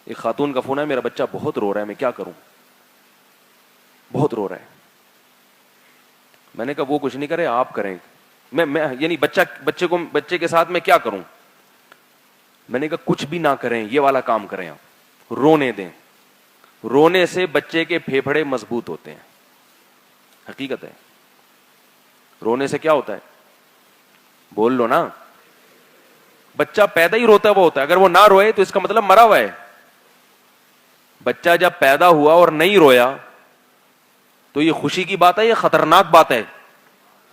ایک خاتون کا فون ہے, میرا بچہ بہت رو رہا ہے, میں کیا کروں, بہت رو رہا ہے. میں نے کہا وہ کچھ نہیں کرے, آپ کریں. میں یعنی بچے کے ساتھ میں کیا کروں. میں نے کہا کچھ بھی نہ کریں, یہ والا کام کریں, آپ رونے دیں. رونے سے بچے کے پھیپھڑے مضبوط ہوتے ہیں, حقیقت ہے. رونے سے کیا ہوتا ہے, بول لو نا. بچہ پیدا ہی روتا ہوا ہوتا ہے, اگر وہ نہ روئے تو اس کا مطلب مرا ہوا ہے. بچہ جب پیدا ہوا اور نہیں رویا تو یہ خوشی کی بات ہے یا خطرناک بات ہے؟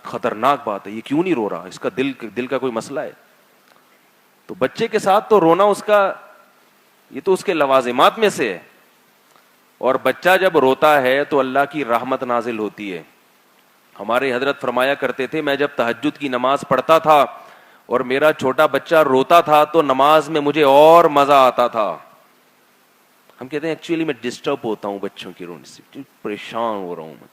خطرناک بات ہے. یہ کیوں نہیں رو رہا, اس کا دل کا کوئی مسئلہ ہے. تو بچے کے ساتھ تو رونا اس کا, یہ تو اس کے لوازمات میں سے ہے. اور بچہ جب روتا ہے تو اللہ کی رحمت نازل ہوتی ہے. ہمارے حضرت فرمایا کرتے تھے, میں جب تہجد کی نماز پڑھتا تھا اور میرا چھوٹا بچہ روتا تھا تو نماز میں مجھے اور مزہ آتا تھا. ہم کہتے ہیں ایکچولی میں ڈسٹرب ہوتا ہوں بچوں کی رونے سے, پریشان ہو رہا ہوں میں,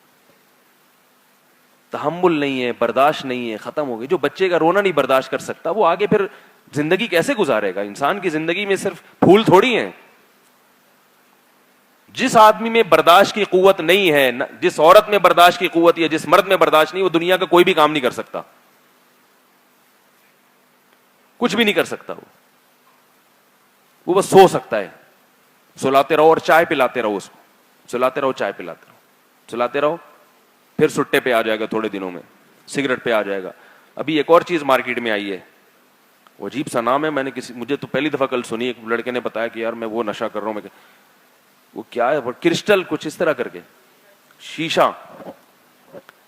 تحمل نہیں ہے, برداشت نہیں ہے, ختم ہو گئی. جو بچے کا رونا نہیں برداشت کر سکتا وہ آگے پھر زندگی کیسے گزارے گا؟ انسان کی زندگی میں صرف پھول تھوڑی ہیں. جس آدمی میں برداشت کی قوت نہیں ہے, جس عورت میں برداشت کی قوت یا جس مرد میں برداشت نہیں, وہ دنیا کا کوئی بھی کام نہیں کر سکتا, کچھ بھی نہیں کر سکتا. وہ بس سو سکتا ہے, سلاتے رہو اور چائے پلاتے رہو, اس کو سلاتے رہو, چائے پلاتے رہو, سلاتے رہو, پھر سٹے پہ آ جائے گا, تھوڑے دنوں میں سگریٹ پہ آ جائے گا. ابھی ایک اور چیز مارکیٹ میں آئی ہے, وہ عجیب سا نام ہے, مجھے تو پہلی دفعہ کل سنی, ایک لڑکے نے بتایا کہ یار میں وہ نشہ کر رہا ہوں. وہ کیا ہے, وہ کرسٹل کچھ اس طرح کر کے, شیشہ.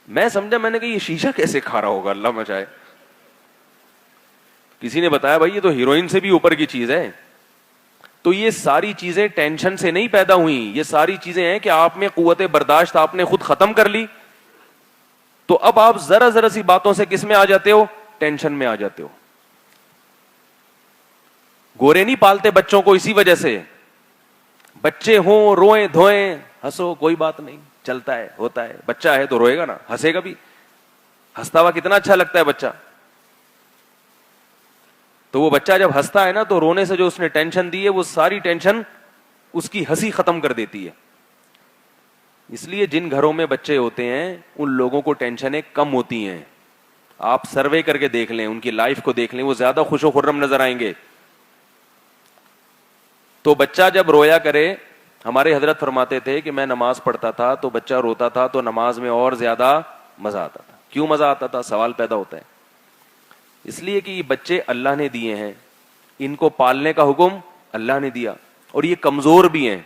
میں سمجھا, میں نے کہا یہ شیشہ کیسے کھا رہا ہوگا, اللہ بچائے. کسی نے بتایا بھائی یہ تو ہیروئن سے بھی اوپر کی چیز ہے. تو یہ ساری چیزیں ٹینشن سے نہیں پیدا ہوئی, یہ ساری چیزیں ہیں کہ آپ میں قوت برداشت آپ نے خود ختم کر لی. تو اب آپ ذرا سی باتوں سے کس میں آ جاتے ہو, ٹینشن میں آ جاتے ہو. گورے نہیں پالتے بچوں کو اسی وجہ سے. بچے ہوں, روئیں دھوئیں, ہنسو, کوئی بات نہیں, چلتا ہے, ہوتا ہے. بچہ ہے تو روئے گا نا, ہنسے گا بھی. ہنستا ہوا کتنا اچھا لگتا ہے بچہ. تو وہ بچہ جب ہنستا ہے نا تو رونے سے جو اس نے ٹینشن دی ہے وہ ساری ٹینشن اس کی ہنسی ختم کر دیتی ہے. اس لیے جن گھروں میں بچے ہوتے ہیں ان لوگوں کو ٹینشنیں کم ہوتی ہیں. آپ سروے کر کے دیکھ لیں, ان کی لائف کو دیکھ لیں, وہ زیادہ خوش و خرم نظر آئیں گے. تو بچہ جب رویا کرے, ہمارے حضرت فرماتے تھے کہ میں نماز پڑھتا تھا تو بچہ روتا تھا تو نماز میں اور زیادہ مزہ آتا تھا. کیوں مزہ آتا تھا؟ سوال پیدا ہوتا ہے. اس لیے کہ یہ بچے اللہ نے دیے ہیں, ان کو پالنے کا حکم اللہ نے دیا, اور یہ کمزور بھی ہیں.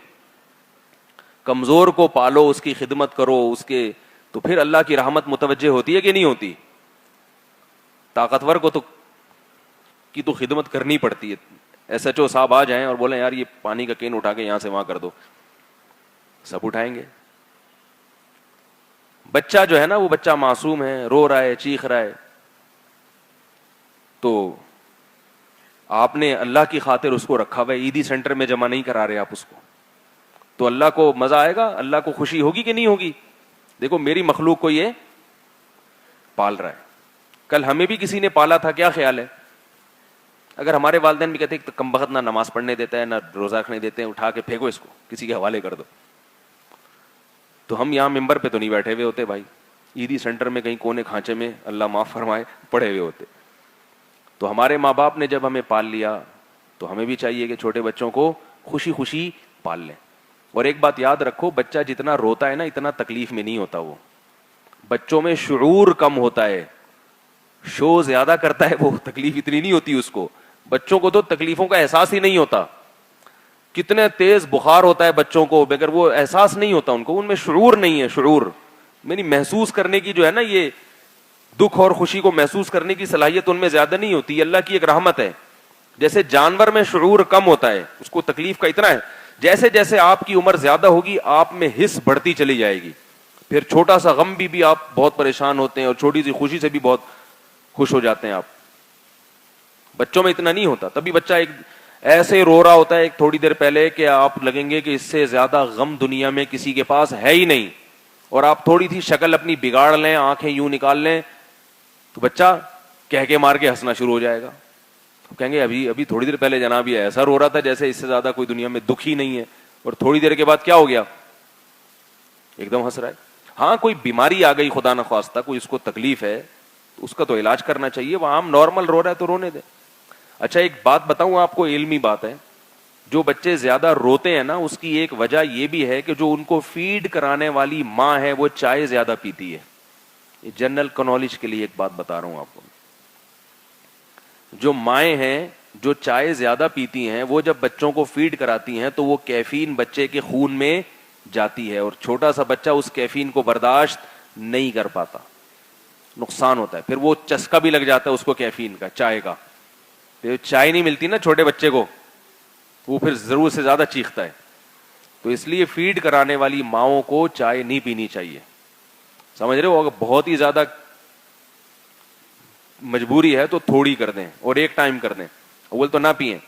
کمزور کو پالو, اس کی خدمت کرو, اس کے تو پھر اللہ کی رحمت متوجہ ہوتی ہے کہ نہیں ہوتی. طاقتور کو تو خدمت کرنی پڑتی ہے. ایس ایچ او صاحب آ جائیں اور بولیں یار یہ پانی کا کین اٹھا کے یہاں سے وہاں کر دو, سب اٹھائیں گے. بچہ جو ہے نا, وہ بچہ معصوم ہے, رو رہا ہے, چیخ رہا ہے, تو آپ نے اللہ کی خاطر اس کو رکھا ہوا ہے, عیدی سینٹر میں جمع نہیں کرا رہے آپ اس کو, تو اللہ کو مزہ آئے گا, اللہ کو خوشی ہوگی کہ نہیں ہوگی. دیکھو میری مخلوق کو یہ پال رہا ہے, کل ہمیں بھی کسی نے پالا تھا, کیا خیال ہے؟ اگر ہمارے والدین بھی کہتے ہیں کہ کم بخت نہ نماز پڑھنے دیتا ہے نہ روزہ رکھنے دیتے ہیں, اٹھا کے پھینکو اس کو, کسی کے حوالے کر دو, تو ہم یہاں ممبر پہ تو نہیں بیٹھے ہوئے ہوتے بھائی, عیدی سینٹر میں کہیں کونے کھانچے میں اللہ معاف فرمائے پڑے ہوئے ہوتے. تو ہمارے ماں باپ نے جب ہمیں پال لیا تو ہمیں بھی چاہیے کہ چھوٹے بچوں کو خوشی خوشی پال لیں. اور ایک بات یاد رکھو, بچہ جتنا روتا ہے نا اتنا تکلیف میں نہیں ہوتا. وہ بچوں میں شعور کم ہوتا ہے, شو زیادہ کرتا ہے وہ, تکلیف اتنی نہیں ہوتی اس کو. بچوں کو تو تکلیفوں کا احساس ہی نہیں ہوتا. کتنے تیز بخار ہوتا ہے بچوں کو, مگر وہ احساس نہیں ہوتا ان کو, ان میں شعور نہیں ہے. شعور یعنی محسوس کرنے کی جو ہے نا, یہ دکھ اور خوشی کو محسوس کرنے کی صلاحیت ان میں زیادہ نہیں ہوتی. اللہ کی ایک رحمت ہے. جیسے جانور میں شعور کم ہوتا ہے, اس کو تکلیف کا اتنا ہے. جیسے جیسے آپ کی عمر زیادہ ہوگی آپ میں حس بڑھتی چلی جائے گی. پھر چھوٹا سا غم بھی آپ بہت پریشان ہوتے ہیں, اور چھوٹی سی خوشی سے بھی بہت خوش ہو جاتے ہیں آپ. بچوں میں اتنا نہیں ہوتا. تبھی بچہ ایک ایسے رو رہا ہوتا ہے ایک تھوڑی دیر پہلے کہ آپ لگیں گے کہ اس سے زیادہ غم دنیا میں کسی کے پاس ہے ہی نہیں. اور آپ تھوڑی سی شکل اپنی بگاڑ لیں, آنکھیں یوں نکال لیں, تو بچہ کہہ کے مار کے ہنسنا شروع ہو جائے گا. کہیں گے ابھی ابھی تھوڑی دیر پہلے جناب یہ ایسا رو رہا تھا جیسے اس سے زیادہ کوئی دنیا میں دکھ ہی نہیں ہے, اور تھوڑی دیر کے بعد کیا ہو گیا, ایک دم ہنس رہا ہے. ہاں کوئی بیماری آ گئی خدا نخواستہ, کوئی اس کو تکلیف ہے, اس کا تو علاج کرنا چاہیے, وہ عام نارمل رو رہا ہے تو رونے دے. اچھا ایک بات بتاؤں آپ کو, علمی بات ہے, جو بچے زیادہ روتے ہیں نا اس کی ایک وجہ یہ بھی ہے کہ جو ان کو فیڈ کرانے والی ماں ہے وہ چائے زیادہ پیتی ہے. یہ جنرل نالج کے لیے ایک بات بتا رہا ہوں آپ کو. جو مائیں ہیں جو چائے زیادہ پیتی ہیں وہ جب بچوں کو فیڈ کراتی ہیں تو وہ کیفین بچے کے خون میں جاتی ہے, اور چھوٹا سا بچہ اس کیفین کو برداشت نہیں کر پاتا, نقصان ہوتا ہے, پھر وہ چسکا بھی لگ جاتا ہے اس کو کیفین کا, چائے کا. پھر چائے نہیں ملتی نا چھوٹے بچے کو, وہ پھر ضرورت سے زیادہ چیختا ہے. تو اس لیے فیڈ کرانے والی ماؤں کو چائے نہیں پینی چاہیے, سمجھ رہے ہو. اگر بہت ہی زیادہ مجبوری ہے تو تھوڑی کر دیں اور ایک ٹائم کر دیں, اول تو نہ پئیں.